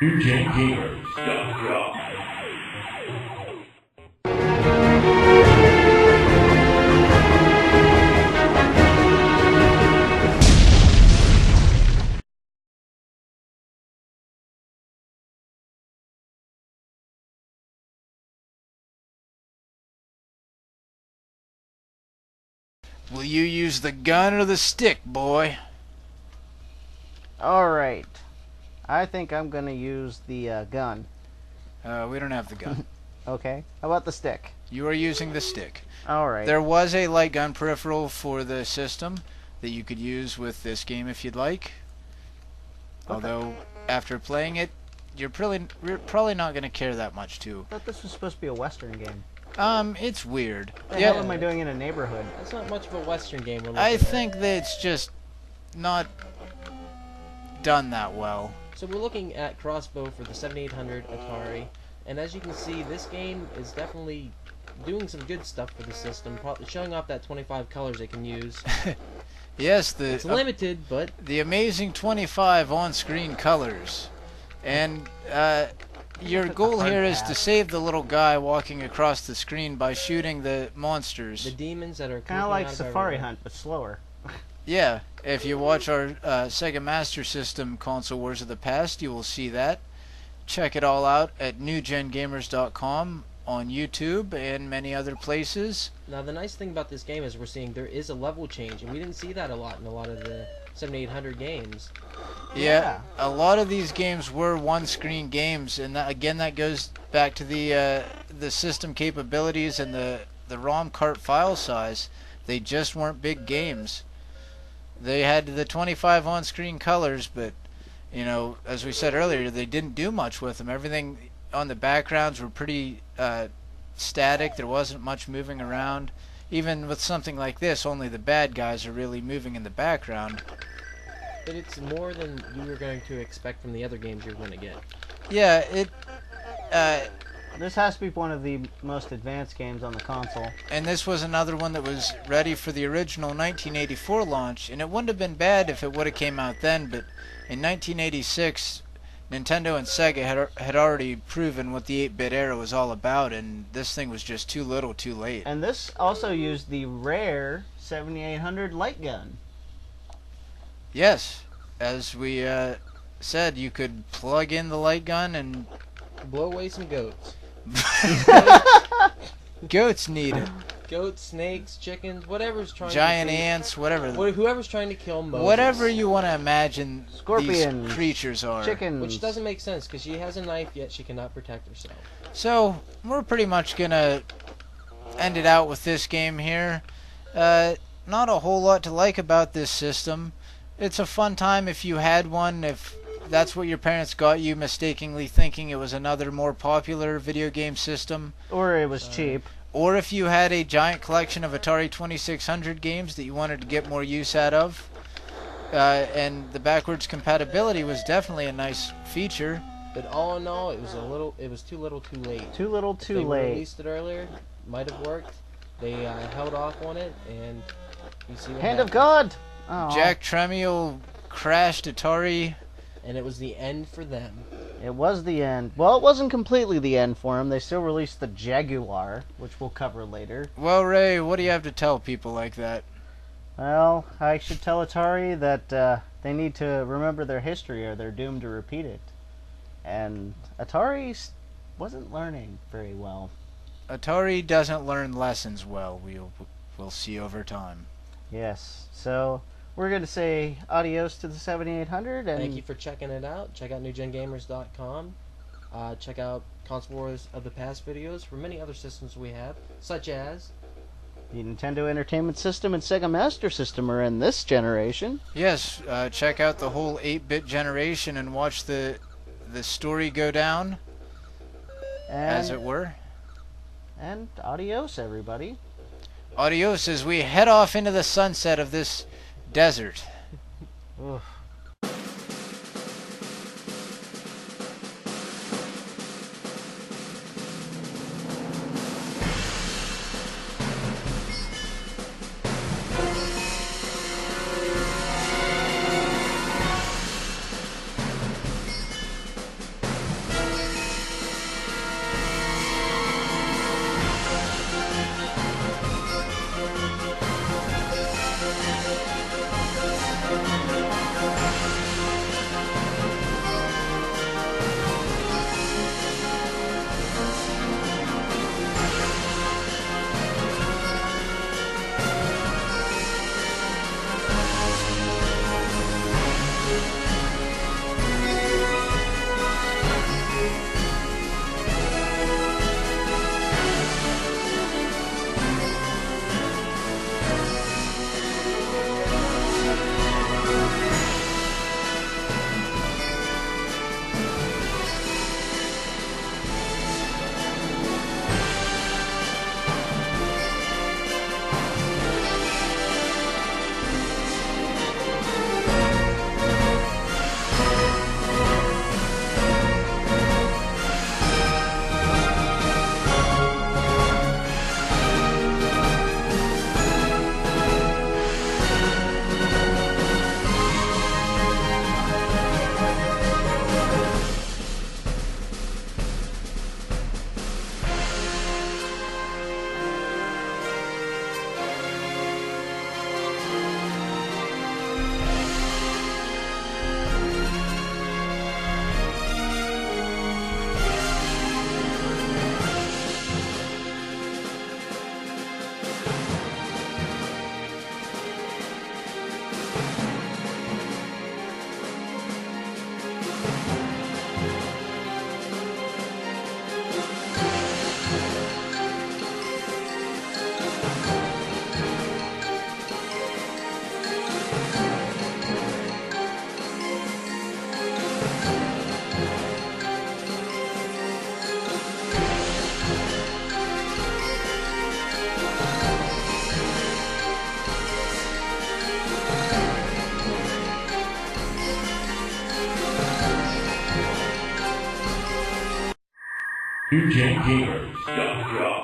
NewGenGamers.com. Will you use the gun or the stick, boy? Alright. I think I'm going to use the gun. We don't have the gun. Okay. How about the stick? You are using the stick. Alright. There was a light gun peripheral for the system that you could use with this game if you'd like. Okay. Although, after playing it, you're probably not going to care that much too. I thought this was supposed to be a Western game. It's weird. What the hell am I doing in a neighborhood? That's not much of a Western game we're looking I at. think that it's just not done that well. So we're looking at Crossbow for the 7800 Atari, and as you can see, this game is definitely doing some good stuff for the system, showing off that 25 colors it can use. Yes, It's limited, but the amazing 25 on-screen colors. And your goal here is to save the little guy walking across the screen by shooting the monsters. the demons that are Kind of like out of Safari everywhere. Hunt, but slower. Yeah, if you watch our Sega Master System Console Wars of the Past, you will see that. Check it all out at newgengamers.com, on YouTube, and many other places. Now the nice thing about this game is we're seeing there is a level change, and we didn't see that a lot in a lot of the 7800 games. Yeah, a lot of these games were one-screen games, and that goes back to the system capabilities and the ROM cart file size. They just weren't big games. They had the 25 on-screen colors, but you know, as we said earlier, they didn't do much with them. Everything on the backgrounds were pretty static. There wasn't much moving around. Even with something like this, only the bad guys are really moving in the background. But it's more than you were going to expect from the other games you're going to get. Yeah, This has to be one of the most advanced games on the console. and this was another one that was ready for the original 1984 launch, and it wouldn't have been bad if it would have came out then, but in 1986, Nintendo and Sega had already proven what the 8-bit era was all about, and this thing was just too little too late. And this also used the rare 7800 light gun. Yes, as we said, you could plug in the light gun and Blow away some goats. goats need it. Goats, snakes, chickens, whatever's trying Giant to ants, whatever. whoever's trying to kill Moses. Whatever you want to imagine Scorpions, these creatures are. Chickens. Which doesn't make sense, because she has a knife, yet she cannot protect herself. So, we're pretty much going to end it out with this game here. Not a whole lot to like about this system. It's a fun time if you had one, if that's what your parents got you, mistakenly thinking it was another more popular video game system. Or it was cheap. Or if you had a giant collection of Atari 2600 games that you wanted to get more use out of. And the backwards compatibility was definitely a nice feature. But all in all, it was too little too late. Too little, If too they late. released it earlier, might have worked. They held off on it, and you see what Hand of happened. God! Oh. Jack Tramiel crashed Atari. And it was the end for them. It was the end. Well, it wasn't completely the end for him. They still released the Jaguar, which we'll cover later. Well, Ray, what do you have to tell people like that? Well, I should tell Atari that they need to remember their history or they're doomed to repeat it. And Atari wasn't learning very well. Atari doesn't learn lessons well. We'll see over time. Yes. So we're going to say adios to the 7800. And Thank you for checking it out. Check out newgengamers.com. Check out Console Wars of the Past videos for many other systems we have, such as the Nintendo Entertainment System and Sega Master System are in this generation. Yes, check out the whole 8-bit generation and watch the story go down, as it were. And adios, everybody. Adios as we head off into the sunset of this desert. Oof. New Gen Gamers.com.